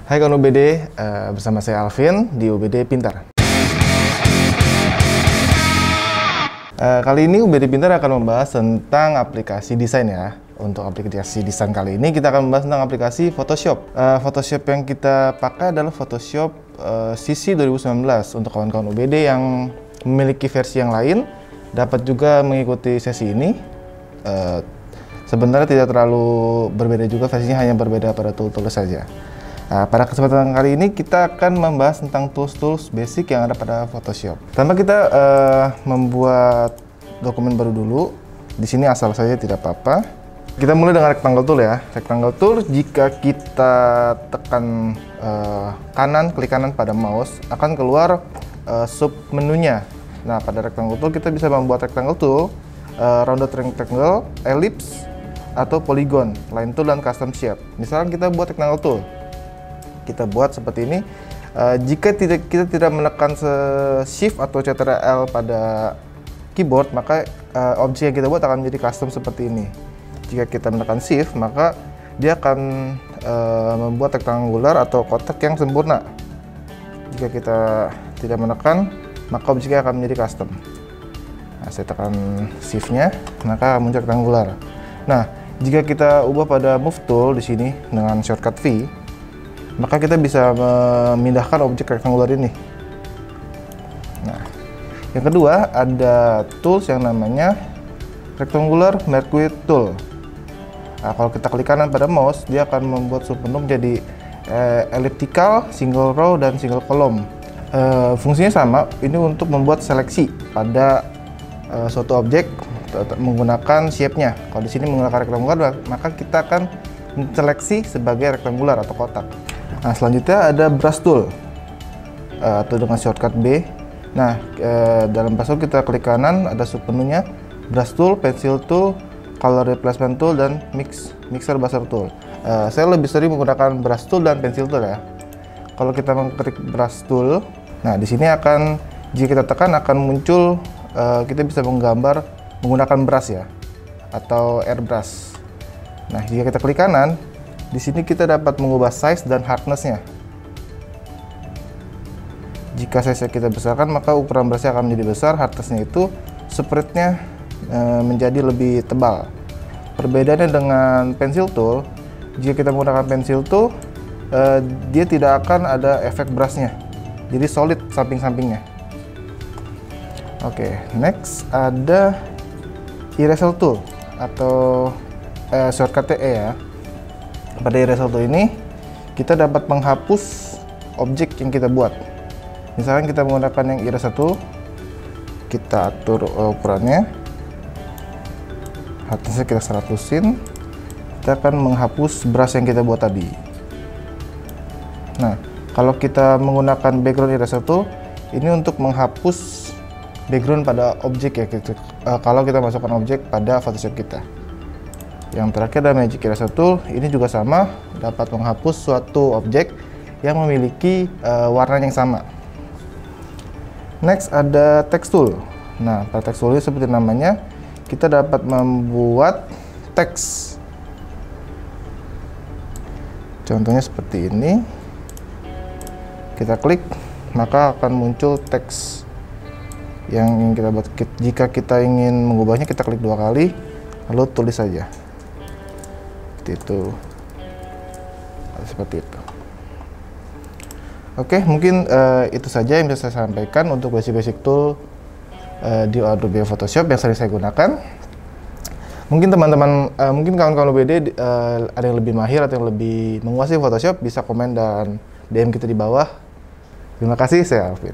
Hai kawan UBD, bersama saya Alvin di UBD Pintar. Kali ini UBD Pintar akan membahas tentang aplikasi desain ya. Untuk aplikasi desain kali ini kita akan membahas tentang aplikasi Photoshop. Photoshop yang kita pakai adalah Photoshop CC 2019. Untuk kawan-kawan UBD yang memiliki versi yang lain, dapat juga mengikuti sesi ini. Sebenarnya tidak terlalu berbeda juga, versinya hanya berbeda pada tool-tools saja. Pada kesempatan kali ini kita akan membahas tentang tools-tools basic yang ada pada Photoshop. Pertama kita membuat dokumen baru dulu. Di sini asal saja tidak apa-apa. Kita mulai dengan rectangle tool ya. Rectangle tool jika kita tekan klik kanan pada mouse akan keluar sub menunya. Nah, pada rectangle tool kita bisa membuat rectangle tool, rounded rectangle, ellipse, atau polygon, line tool, dan custom shape. Misalkan kita buat rectangle tool, kita buat seperti ini. Jika kita tidak menekan shift atau Ctrl pada keyboard, maka objek yang kita buat akan menjadi custom seperti ini. Jika kita menekan shift, maka dia akan membuat rectangular atau kotak yang sempurna. Jika kita tidak menekan, maka objeknya akan menjadi custom. Nah, saya tekan shift-nya, maka muncul rectangular. Nah, jika kita ubah pada move tool di sini dengan shortcut V, maka kita bisa memindahkan objek rectangular ini. Nah, yang kedua ada tools yang namanya rectangular merge tool. Nah, kalau kita klik kanan pada mouse, dia akan membuat submenu menjadi elliptical, single row, dan single column. Fungsinya sama, ini untuk membuat seleksi pada suatu objek menggunakan shape-nya. Kalau di sini menggunakan rectangular, maka kita akan seleksi sebagai rectangular atau kotak. Nah, selanjutnya ada brush tool atau dengan shortcut B. Nah, dalam brush tool kita klik kanan, ada submenunya brush tool, pencil tool, color replacement tool, dan mixer buzzer tool. Saya lebih sering menggunakan brush tool dan pencil tool ya. Kalau kita mengklik brush tool, nah di sini akan, jika kita tekan akan muncul, kita bisa menggambar menggunakan brush ya, atau airbrush. Nah, jika kita klik kanan, di sini kita dapat mengubah size dan hardness-nya. Jika size kita besarkan, maka ukuran brush-nya akan menjadi besar, hardness-nya itu spread-nya menjadi lebih tebal. Perbedaannya dengan pencil tool, jika kita menggunakan pencil tool, dia tidak akan ada efek brush-nya, jadi solid samping-sampingnya. Oke, next ada eraser tool atau shortcut E ya. Pada eraser tool ini kita dapat menghapus objek yang kita buat. Misalkan kita menggunakan yang eraser tool, kita atur ukurannya, hardness-nya kita 100-in, kita akan menghapus brush yang kita buat tadi. Nah, kalau kita menggunakan background eraser tool, ini untuk menghapus background pada objek ya, kalau kita masukkan objek pada Photoshop kita. Yang terakhir ada Magic Eraser Tool, ini juga sama, dapat menghapus suatu objek yang memiliki warna yang sama. Next ada Text Tool. Nah, pada Text Tool ini seperti namanya, kita dapat membuat teks. Contohnya seperti ini. Kita klik, maka akan muncul teks yang ingin kita buat. Jika kita ingin mengubahnya, kita klik 2 kali, lalu tulis saja. Seperti itu. Oke, mungkin itu saja yang bisa saya sampaikan untuk basic-basic tool di Adobe Photoshop yang sering saya gunakan. Mungkin teman-teman, mungkin kawan-kawan UBD ada yang lebih mahir atau yang lebih menguasai Photoshop, bisa komen dan DM kita di bawah. Terima kasih, saya Alvin.